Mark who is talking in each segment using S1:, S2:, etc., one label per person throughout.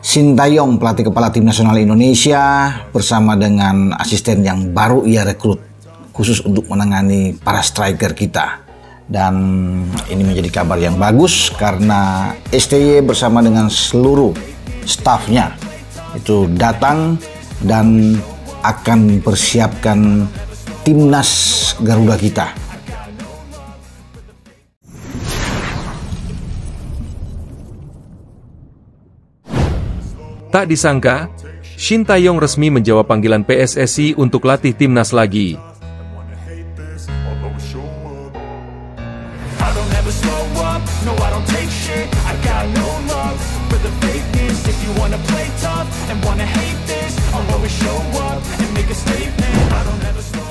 S1: Sintayong, pelatih kepala tim nasional Indonesia, bersama dengan asisten yang baru ia rekrut khusus untuk menangani para striker kita. Dan ini menjadi kabar yang bagus karena STY bersama dengan seluruh stafnya itu datang dan akan mempersiapkan timnas Garuda kita.
S2: Tak disangka, Sintayong resmi menjawab panggilan PSSI untuk latih timnas lagi.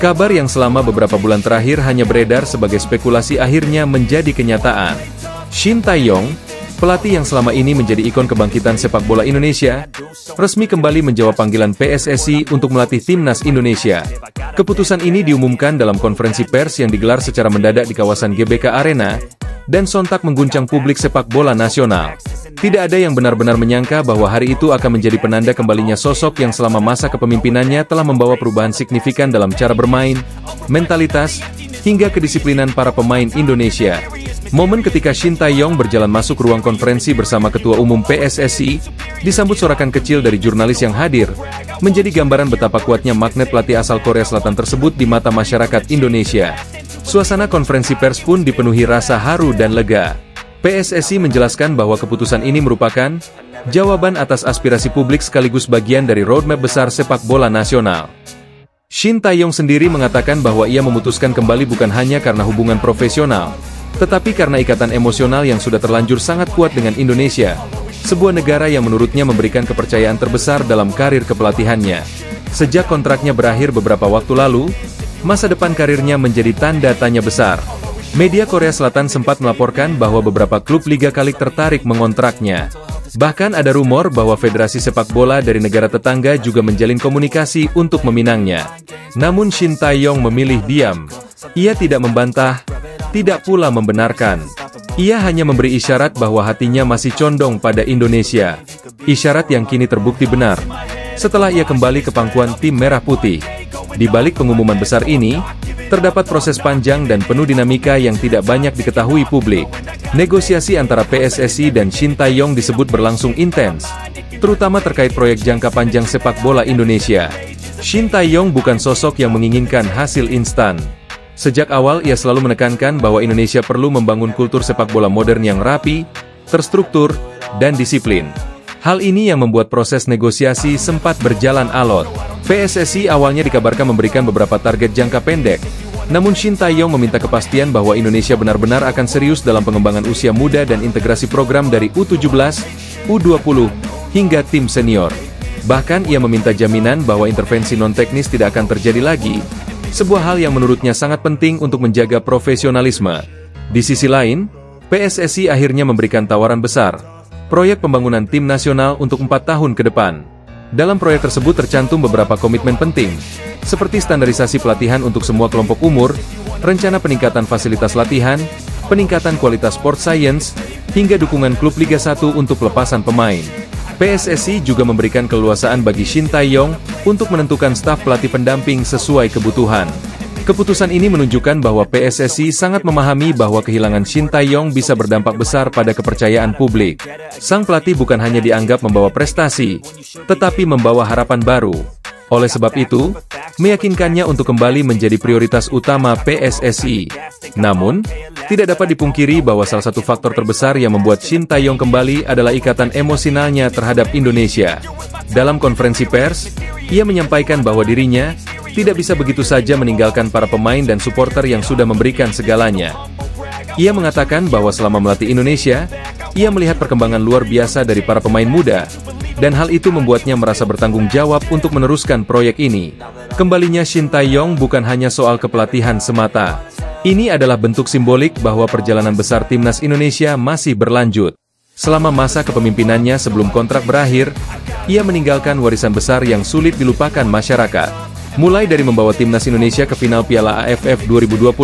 S2: Kabar yang selama beberapa bulan terakhir hanya beredar sebagai spekulasi akhirnya menjadi kenyataan. Sintayong, pelatih yang selama ini menjadi ikon kebangkitan sepak bola Indonesia, resmi kembali menjawab panggilan PSSI untuk melatih timnas Indonesia. Keputusan ini diumumkan dalam konferensi pers yang digelar secara mendadak di kawasan GBK Arena, dan sontak mengguncang publik sepak bola nasional. Tidak ada yang benar-benar menyangka bahwa hari itu akan menjadi penanda kembalinya sosok yang selama masa kepemimpinannya telah membawa perubahan signifikan dalam cara bermain, mentalitas, hingga kedisiplinan para pemain Indonesia. Momen ketika Sintayong berjalan masuk ruang konferensi bersama Ketua Umum PSSI, disambut sorakan kecil dari jurnalis yang hadir, menjadi gambaran betapa kuatnya magnet pelatih asal Korea Selatan tersebut di mata masyarakat Indonesia. Suasana konferensi pers pun dipenuhi rasa haru dan lega. PSSI menjelaskan bahwa keputusan ini merupakan jawaban atas aspirasi publik sekaligus bagian dari roadmap besar sepak bola nasional. Sintayong sendiri mengatakan bahwa ia memutuskan kembali bukan hanya karena hubungan profesional, tetapi karena ikatan emosional yang sudah terlanjur sangat kuat dengan Indonesia, sebuah negara yang menurutnya memberikan kepercayaan terbesar dalam karir kepelatihannya. Sejak kontraknya berakhir beberapa waktu lalu, masa depan karirnya menjadi tanda tanya besar. Media Korea Selatan sempat melaporkan bahwa beberapa klub Liga Kalik tertarik mengontraknya. Bahkan ada rumor bahwa federasi sepak bola dari negara tetangga juga menjalin komunikasi untuk meminangnya. Namun Sintayong memilih diam. Ia tidak membantah, tidak pula membenarkan. Ia hanya memberi isyarat bahwa hatinya masih condong pada Indonesia. Isyarat yang kini terbukti benar setelah ia kembali ke pangkuan tim Merah Putih. Di balik pengumuman besar ini, terdapat proses panjang dan penuh dinamika yang tidak banyak diketahui publik. Negosiasi antara PSSI dan Sintayong disebut berlangsung intens, terutama terkait proyek jangka panjang sepak bola Indonesia. Sintayong bukan sosok yang menginginkan hasil instan. Sejak awal ia selalu menekankan bahwa Indonesia perlu membangun kultur sepak bola modern yang rapi, terstruktur, dan disiplin. Hal ini yang membuat proses negosiasi sempat berjalan alot. PSSI awalnya dikabarkan memberikan beberapa target jangka pendek, namun Sintayong meminta kepastian bahwa Indonesia benar-benar akan serius dalam pengembangan usia muda dan integrasi program dari U17, U20, hingga tim senior. Bahkan ia meminta jaminan bahwa intervensi non-teknis tidak akan terjadi lagi, sebuah hal yang menurutnya sangat penting untuk menjaga profesionalisme. Di sisi lain, PSSI akhirnya memberikan tawaran besar, proyek pembangunan tim nasional untuk 4 tahun ke depan. Dalam proyek tersebut tercantum beberapa komitmen penting, seperti standarisasi pelatihan untuk semua kelompok umur, rencana peningkatan fasilitas latihan, peningkatan kualitas sport science, hingga dukungan klub Liga 1 untuk pelepasan pemain. PSSI juga memberikan keleluasaan bagi Sintayong untuk menentukan staf pelatih pendamping sesuai kebutuhan. Keputusan ini menunjukkan bahwa PSSI sangat memahami bahwa kehilangan Sintayong bisa berdampak besar pada kepercayaan publik. Sang pelatih bukan hanya dianggap membawa prestasi, tetapi membawa harapan baru. Oleh sebab itu, meyakinkannya untuk kembali menjadi prioritas utama PSSI. Namun, tidak dapat dipungkiri bahwa salah satu faktor terbesar yang membuat Sintayong kembali adalah ikatan emosionalnya terhadap Indonesia. Dalam konferensi pers, ia menyampaikan bahwa dirinya tidak bisa begitu saja meninggalkan para pemain dan supporter yang sudah memberikan segalanya. Ia mengatakan bahwa selama melatih Indonesia, ia melihat perkembangan luar biasa dari para pemain muda, dan hal itu membuatnya merasa bertanggung jawab untuk meneruskan proyek ini. Kembalinya Sintayong bukan hanya soal kepelatihan semata. Ini adalah bentuk simbolik bahwa perjalanan besar timnas Indonesia masih berlanjut. Selama masa kepemimpinannya sebelum kontrak berakhir, ia meninggalkan warisan besar yang sulit dilupakan masyarakat. Mulai dari membawa timnas Indonesia ke final Piala AFF 2020,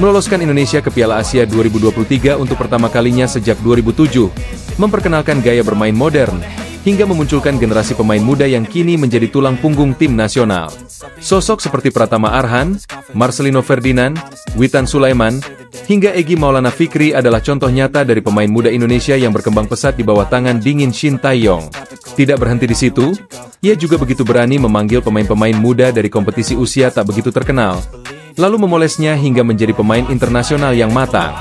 S2: meloloskan Indonesia ke Piala Asia 2023 untuk pertama kalinya sejak 2007, memperkenalkan gaya bermain modern, hingga memunculkan generasi pemain muda yang kini menjadi tulang punggung tim nasional. Sosok seperti Pratama Arhan, Marcelino Ferdinand, Witan Sulaiman, hingga Egy Maulana Fikri adalah contoh nyata dari pemain muda Indonesia yang berkembang pesat di bawah tangan dingin Shin Tae-yong. Tidak berhenti di situ, ia juga begitu berani memanggil pemain-pemain muda dari kompetisi usia tak begitu terkenal, lalu memolesnya hingga menjadi pemain internasional yang matang.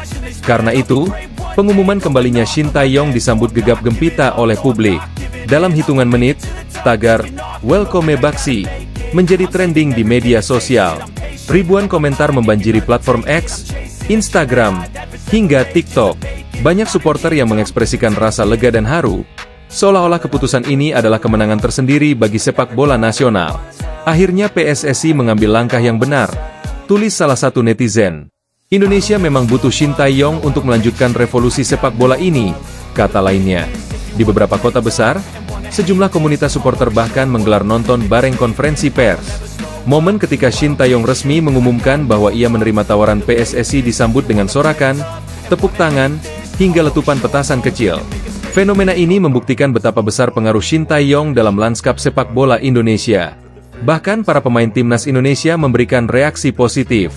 S2: Karena itu, pengumuman kembalinya Shin Tae-yong disambut gegap gempita oleh publik. Dalam hitungan menit, tagar "Welcome Baksi" menjadi trending di media sosial. Ribuan komentar membanjiri platform X, Instagram, hingga TikTok. Banyak supporter yang mengekspresikan rasa lega dan haru, seolah-olah keputusan ini adalah kemenangan tersendiri bagi sepak bola nasional. Akhirnya PSSI mengambil langkah yang benar, tulis salah satu netizen. Indonesia memang butuh Shin Tae-yong untuk melanjutkan revolusi sepak bola ini, kata lainnya. Di beberapa kota besar, sejumlah komunitas supporter bahkan menggelar nonton bareng konferensi pers. Momen ketika Shin Tae-yong resmi mengumumkan bahwa ia menerima tawaran PSSI disambut dengan sorakan, tepuk tangan, hingga letupan petasan kecil. Fenomena ini membuktikan betapa besar pengaruh Shin Tae-yong dalam lanskap sepak bola Indonesia. Bahkan para pemain timnas Indonesia memberikan reaksi positif.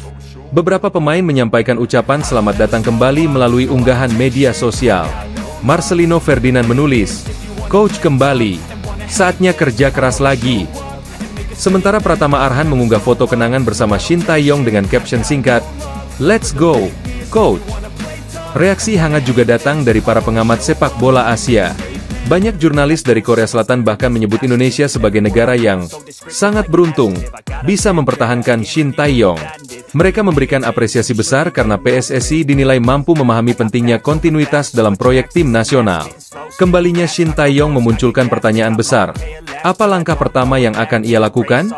S2: Beberapa pemain menyampaikan ucapan selamat datang kembali melalui unggahan media sosial. Marcelino Ferdinand menulis, "Coach kembali, saatnya kerja keras lagi." Sementara Pratama Arhan mengunggah foto kenangan bersama Shin Tae-yong dengan caption singkat, "Let's go, Coach." Reaksi hangat juga datang dari para pengamat sepak bola Asia. Banyak jurnalis dari Korea Selatan bahkan menyebut Indonesia sebagai negara yang sangat beruntung bisa mempertahankan Shin Tae-yong. Mereka memberikan apresiasi besar karena PSSI dinilai mampu memahami pentingnya kontinuitas dalam proyek tim nasional. Kembalinya Shin Tae-yong memunculkan pertanyaan besar. Apa langkah pertama yang akan ia lakukan?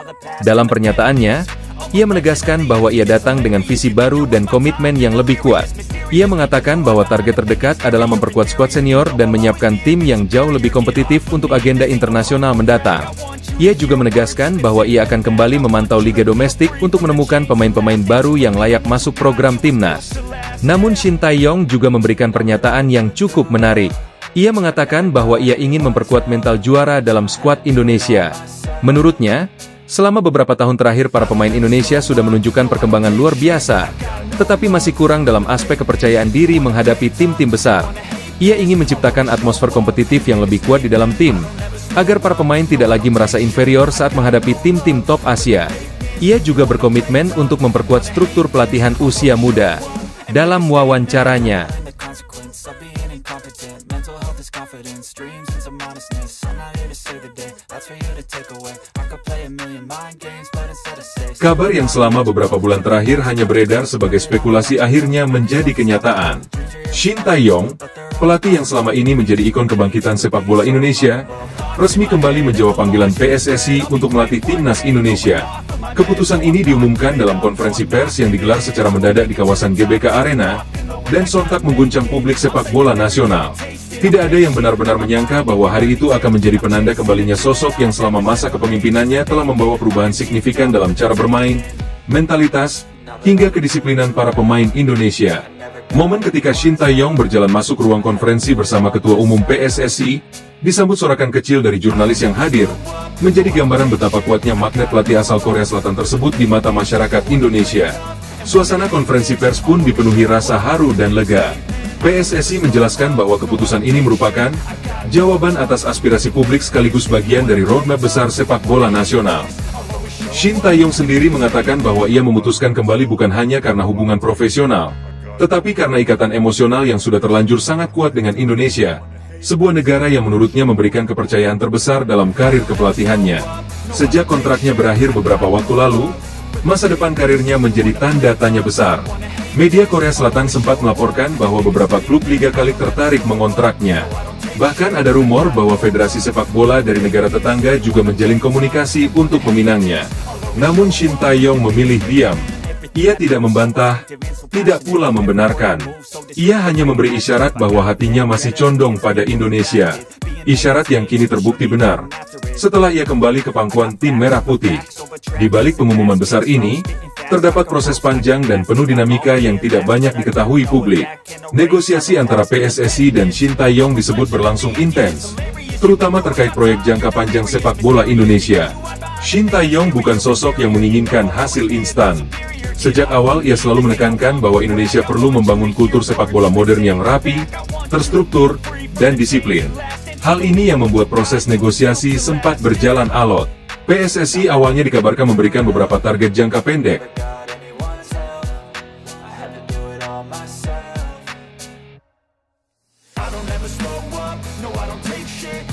S2: Dalam pernyataannya, ia menegaskan bahwa ia datang dengan visi baru dan komitmen yang lebih kuat. Ia mengatakan bahwa target terdekat adalah memperkuat skuad senior dan menyiapkan tim yang jauh lebih kompetitif untuk agenda internasional mendatang. Ia juga menegaskan bahwa ia akan kembali memantau liga domestik untuk menemukan pemain-pemain baru yang layak masuk program timnas. Namun Shin Tae-yong juga memberikan pernyataan yang cukup menarik. Ia mengatakan bahwa ia ingin memperkuat mental juara dalam skuad Indonesia. Menurutnya, selama beberapa tahun terakhir para pemain Indonesia sudah menunjukkan perkembangan luar biasa, tetapi masih kurang dalam aspek kepercayaan diri menghadapi tim-tim besar. Ia ingin menciptakan atmosfer kompetitif yang lebih kuat di dalam tim, agar para pemain tidak lagi merasa inferior saat menghadapi tim-tim top Asia. Ia juga berkomitmen untuk memperkuat struktur pelatihan usia muda. Dalam wawancaranya,
S3: kabar yang selama beberapa bulan terakhir hanya beredar sebagai spekulasi akhirnya menjadi kenyataan. Shin Tae-yong, pelatih yang selama ini menjadi ikon kebangkitan sepak bola Indonesia, resmi kembali menjawab panggilan PSSI untuk melatih timnas Indonesia. Keputusan ini diumumkan dalam konferensi pers yang digelar secara mendadak di kawasan GBK Arena, dan sontak mengguncang publik sepak bola nasional. Tidak ada yang benar-benar menyangka bahwa hari itu akan menjadi penanda kembalinya sosok yang selama masa kepemimpinannya telah membawa perubahan signifikan dalam cara bermain, mentalitas, hingga kedisiplinan para pemain Indonesia. Momen ketika Shin Tae-yong berjalan masuk ruang konferensi bersama Ketua Umum PSSI, disambut sorakan kecil dari jurnalis yang hadir, menjadi gambaran betapa kuatnya magnet pelatih asal Korea Selatan tersebut di mata masyarakat Indonesia. Suasana konferensi pers pun dipenuhi rasa haru dan lega. PSSI menjelaskan bahwa keputusan ini merupakan jawaban atas aspirasi publik sekaligus bagian dari roadmap besar sepak bola nasional. Shin Tae-yong sendiri mengatakan bahwa ia memutuskan kembali bukan hanya karena hubungan profesional, tetapi karena ikatan emosional yang sudah terlanjur sangat kuat dengan Indonesia, sebuah negara yang menurutnya memberikan kepercayaan terbesar dalam karir kepelatihannya. Sejak kontraknya berakhir beberapa waktu lalu, masa depan karirnya menjadi tanda tanya besar. Media Korea Selatan sempat melaporkan bahwa beberapa klub Liga Kalik tertarik mengontraknya. Bahkan ada rumor bahwa Federasi Sepak Bola dari negara tetangga juga menjalin komunikasi untuk meminangnya. Namun Shin Tae-yong memilih diam. Ia tidak membantah, tidak pula membenarkan. Ia hanya memberi isyarat bahwa hatinya masih condong pada Indonesia. Isyarat yang kini terbukti benar setelah ia kembali ke pangkuan tim Merah Putih. Di balik pengumuman besar ini, terdapat proses panjang dan penuh dinamika yang tidak banyak diketahui publik. Negosiasi antara PSSI dan Shin Tae-yong disebut berlangsung intens. terutama terkait proyek jangka panjang sepak bola Indonesia. Shin Tae-yong bukan sosok yang menginginkan hasil instan. Sejak awal ia selalu menekankan bahwa Indonesia perlu membangun kultur sepak bola modern yang rapi, terstruktur, dan disiplin. Hal ini yang membuat proses negosiasi sempat berjalan alot. PSSI awalnya dikabarkan memberikan beberapa target jangka pendek.
S4: I don't ever slow up, no I don't take shit.